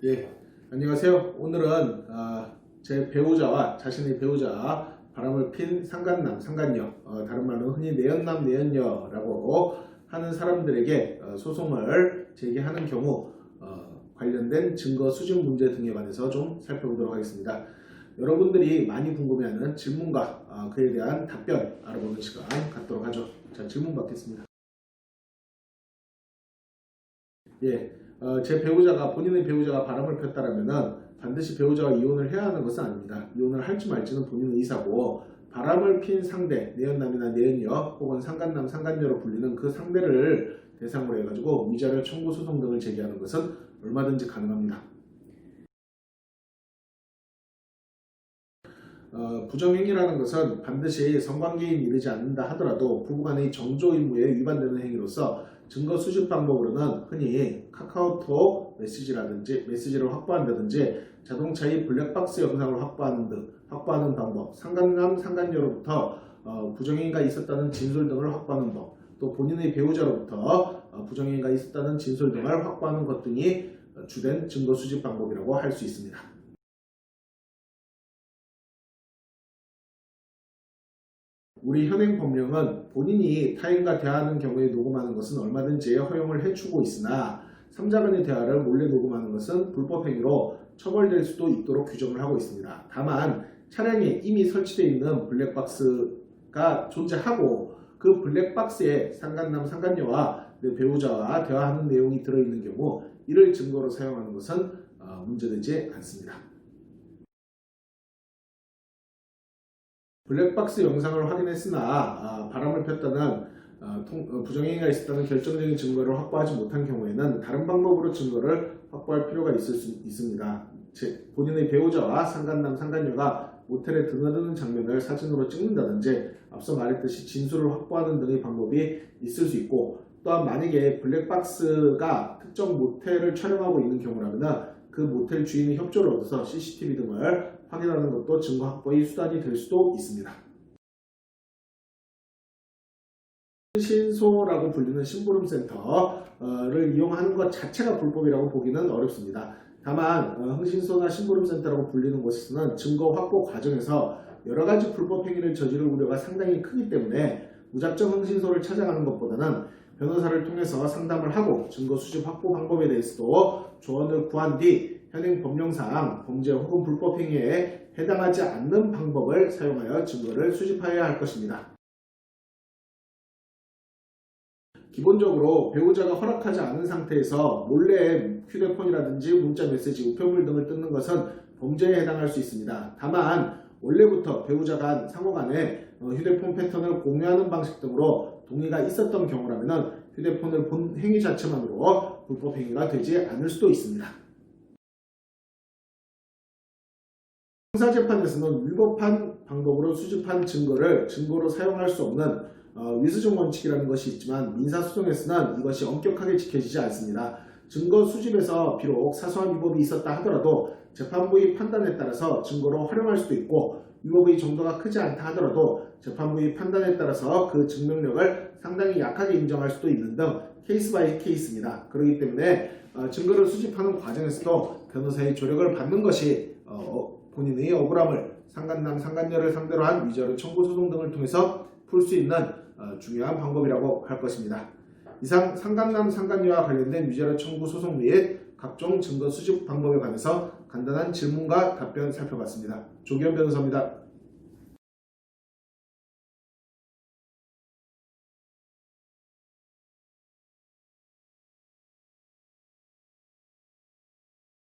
예, 안녕하세요. 오늘은 제 배우자와 자신의 배우자 바람을 핀 상간남, 상간녀, 다른 말로 흔히 내연남, 내연녀라고 하는 사람들에게 소송을 제기하는 경우 관련된 증거 수집 문제 등에 관해서 좀 살펴보도록 하겠습니다. 여러분들이 많이 궁금해하는 질문과 그에 대한 답변 알아보는 시간 갖도록 하죠. 자, 질문 받겠습니다. 예, 본인의 배우자가 바람을 폈다라면은 반드시 배우자와 이혼을 해야 하는 것은 아닙니다. 이혼을 할지 말지는 본인의 의사고, 바람을 핀 상대, 내연남이나 내연녀 혹은 상간남, 상간녀로 불리는 그 상대를 대상으로 해가지고 위자료 청구 소송 등을 제기하는 것은 얼마든지 가능합니다. 부정행위라는 것은 반드시 성관계에 이르지 않는다 하더라도 부부간의 정조 의무에 위반되는 행위로서 증거 수집 방법으로는 흔히 카카오톡 메시지를 확보한다든지 자동차의 블랙박스 영상을 확보하는 방법, 상간남, 상간녀로부터 부정행위가 있었다는 진술 등을 확보하는 법, 또 본인의 배우자로부터 부정행위가 있었다는 진술 등을 확보하는 것 등이 주된 증거 수집 방법이라고 할 수 있습니다. 우리 현행 법령은 본인이 타인과 대화하는 경우에 녹음하는 것은 얼마든지 허용을 해주고 있으나 3자 간의 대화를 몰래 녹음하는 것은 불법 행위로 처벌될 수도 있도록 규정을 하고 있습니다. 다만 차량에 이미 설치되어 있는 블랙박스가 존재하고 그 블랙박스에 상간남, 상간녀와 내 배우자와 대화하는 내용이 들어있는 경우 이를 증거로 사용하는 것은 문제되지 않습니다. 블랙박스 영상을 확인했으나 바람을 폈다는 부정행위가 있었다는 결정적인 증거를 확보하지 못한 경우에는 다른 방법으로 증거를 확보할 필요가 있을 수 있습니다. 본인의 배우자와 상간남, 상간녀가 모텔에 드나드는 장면을 사진으로 찍는다든지 앞서 말했듯이 진술을 확보하는 등의 방법이 있을 수 있고, 또한 만약에 블랙박스가 특정 모텔을 촬영하고 있는 경우라면 그 모텔 주인의 협조를 얻어서 CCTV 등을 확인하는 것도 증거 확보의 수단이 될 수도 있습니다. 흥신소라고 불리는 심부름센터를 이용하는 것 자체가 불법이라고 보기는 어렵습니다. 다만 흥신소나 심부름센터라고 불리는 곳에서는 증거 확보 과정에서 여러 가지 불법 행위를 저지를 우려가 상당히 크기 때문에 무작정 흥신소를 찾아가는 것보다는 변호사를 통해서 상담을 하고 증거 수집 확보 방법에 대해서도 조언을 구한 뒤 현행 법령상 범죄 혹은 불법 행위에 해당하지 않는 방법을 사용하여 증거를 수집하여야 할 것입니다. 기본적으로 배우자가 허락하지 않은 상태에서 몰래 휴대폰이라든지 문자 메시지, 우편물 등을 뜯는 것은 범죄에 해당할 수 있습니다. 다만 원래부터 배우자 간 상호간에 휴대폰 패턴을 공유하는 방식 등으로 동의가 있었던 경우라면 휴대폰을 본 행위 자체만으로 불법 행위가 되지 않을 수도 있습니다. 형사재판에서는 위법한 방법으로 수집한 증거로 사용할 수 없는 위수정 원칙이라는 것이 있지만 민사소송에서는 이것이 엄격하게 지켜지지 않습니다. 증거 수집에서 비록 사소한 위법이 있었다 하더라도 재판부의 판단에 따라서 증거로 활용할 수도 있고, 위법의 정도가 크지 않다 하더라도 재판부의 판단에 따라서 그 증명력을 상당히 약하게 인정할 수도 있는 등 케이스 바이 케이스입니다. 그렇기 때문에 증거를 수집하는 과정에서도 변호사의 조력을 받는 것이 본인의 억울함을 상간남, 상간녀를 상대로 한 위자료 청구 소송 등을 통해서 풀 수 있는 중요한 방법이라고 할 것입니다. 이상 상간남, 상간녀와 관련된 위자료 청구 소송 및 각종 증거 수집 방법에 관해서 간단한 질문과 답변 살펴봤습니다. 조기현 변호사입니다.